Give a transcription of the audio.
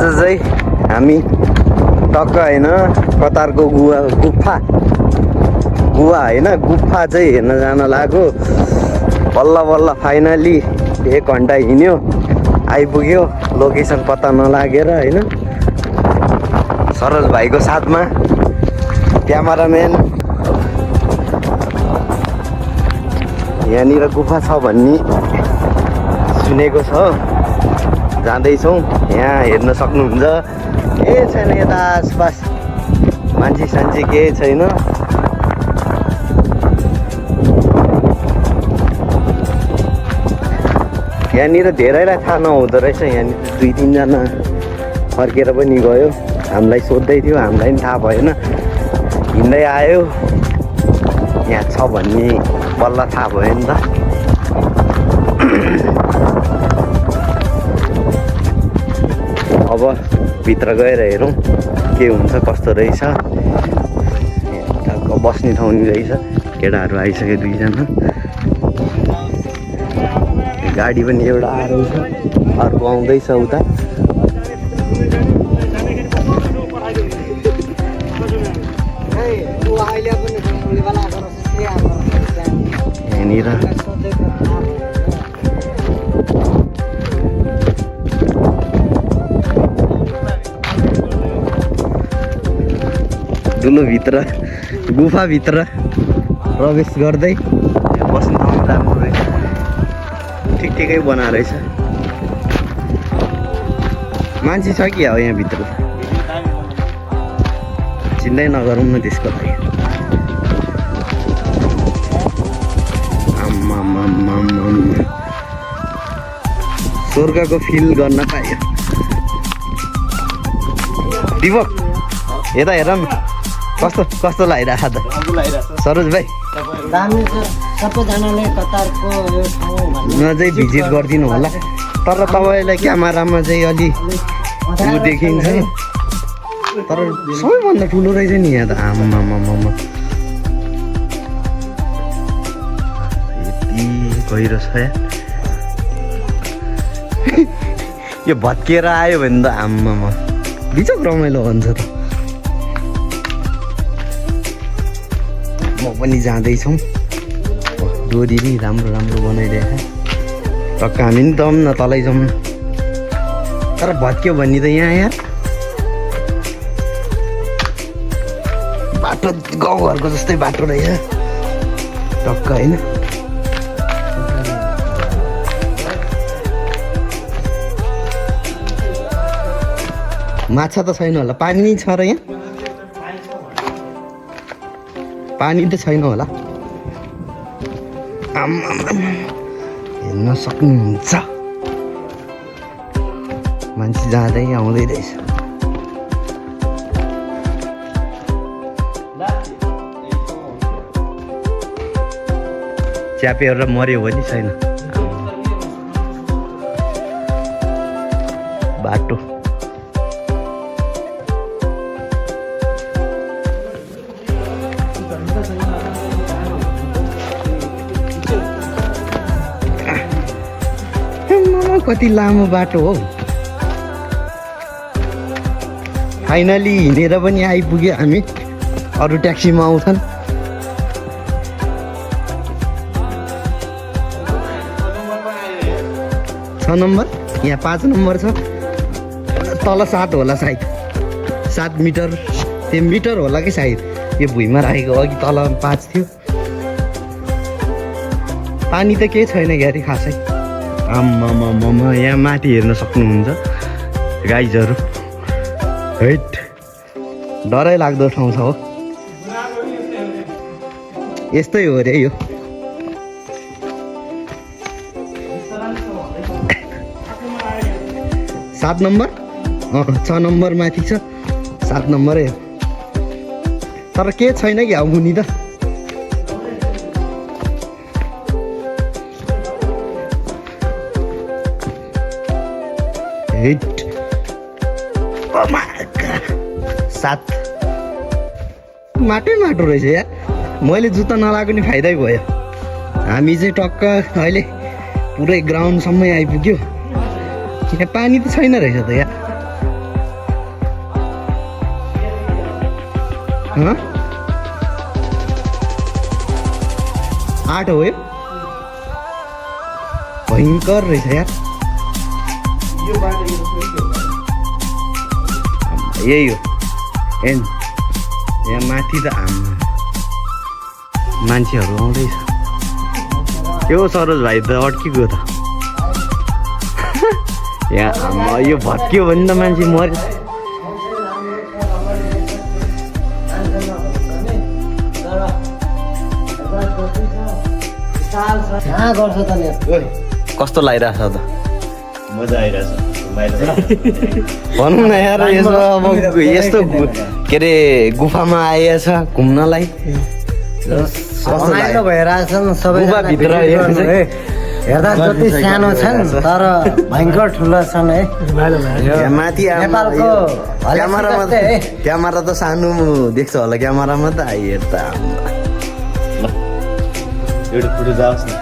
चाहिँ हामी टक्क होइन कतारको गुफा होइन गुफा चाहिँ हेर्न जान लाग्यो। बल्ल बल्ल फाइनली 1 घन्टा हिँड्यो आइपुग्यो लोकेसन पत्ता नलागेर होइन। सरोज भाइको साथमा क्यामेराम्यान। यहाँनिर गुफा छ भन्ने सुनेको छ, जाँदैछौँ। यहाँ हेर्न सक्नुहुन्छ केही छैन यता आसपास, मान्छे सान्छे केही छैन। यहाँनिर धेरैलाई थाहा नहुँदो रहेछ। यहाँनिर 2-3 जना फर्केर पनि गयो। हामीलाई सोध्दै थियो, हामीलाई पनि थाहा भएन। हिँड्दै आयो, यहाँ छ भन्ने बल्ल थाहा भयो नि त। अब भित्र गएर हेरौँ के हुन्छ कस्तो रहेछ। यहाँ बस्ने ठाउँ नि रहेछ। केटाहरू आइसक्यो 2 जना। गाडी पनि एउटा आएको छ, अर्को आउँदैछ उता। यहाँनिर भित्र गुफाभित्र प्रवेश गर्दै बस्नु ठाउँ राम्रो रहेछ। ठिकै बनाएर रहेछ। मान्छे छ कि हो यहाँभित्र? चिन्दै नगरौँ न त्यसको लागि। स्वर्गको फिल गर्न पायो। दिपक यता हेर न कस्तो लागिरहेको त सरोज भाइ? दामी छ। सबैजनाले कतारको यो ठाउँ चाहिँ भिजिट गरिदिनु होला। तर तपाईँलाई क्यामेरामा चाहिँ अलि ऊ देखिन्छ, तर सबैभन्दा ठुलो रहेछ नि यहाँ त। आमामामा यति गहिरो छ यहाँ। यो भत्किएर आयो भने त आमामा बिचक रमाइलो हुन्छ त। म पनि जाँदैछौँ। डोरी नि राम्रो बनाइदिएको। टक्क हामी नि जाउँ न, तलै जाउँ न। तर भत्क्यो भन्ने त यहाँ यार बाटो गाउँघरको जस्तै बाटो रहेछ टक्क होइन। माछा त छैन होला, पानी छ र यहाँ? पानी त छैन होला। हेर्न सक्नुहुन्छ मान्छे जाँदै आउँदै रहेछ। च्यापेर मऱ्यो भने छैन बाटो। कति लामो बाटो हो। फाइनली हिँडेर पनि आइपुग्यो हामी। अरू ट्याक्सीमा आउँछन्। छ नम्बर, यहाँ 5 नम्बर छ। तल 7 होला सायद, 7 मिटर। त्यो मिटर होला कि सायद। यो भुइँमा राखेको अघि तल 5 थियो। पानी त केही छैन ग्यारी खासै। आम्मामामा यहाँ माथि हेर्न सक्नुहुन्छ गाइजहरू। हैट डरै लाग्दो ठाउँ छ हो। यस्तै हो रे यो। सात नम्बर 6 नम्बर माथि छ। 7 नम्बरै हो। तर के छैन कि अब मुनि त। हिट 7 माटै माटो रहेछ यार। मैले जुत्ता नलाएको नि फाइदै भयो। हामी चाहिँ टक्क अहिले पुरै ग्राउन्डसम्मै आइपुग्यो। यहाँ पानी त छैन रहेछ त यार। हँ? 8 हो यो भयङ्कर रहेछ यार यही हो यहाँ माथि त मान्छेहरू आउँदैछ के हो सरोज भाइ त अड्किगयो त यहाँ यो भत्कियो भने त मान्छे मऱ्यो गर्छ त नि कस्तो लागिरहेछ त मजा आइरहेछ भनौँ न यार यसो अब यस्तो के अरे गुफामा आइएछ घुम्नलाई रमाइलो भइरहेछ नि सबै गुफाभित्र हेर्दा जति सानो छन् तर भयङ्कर ठुलो छन् है यहाँ माथि नेपालको क्यामेरामा क्यामेरा त सानो देख्छ होला क्यामेरामा त हेर त एउटा फुटो जाओस् न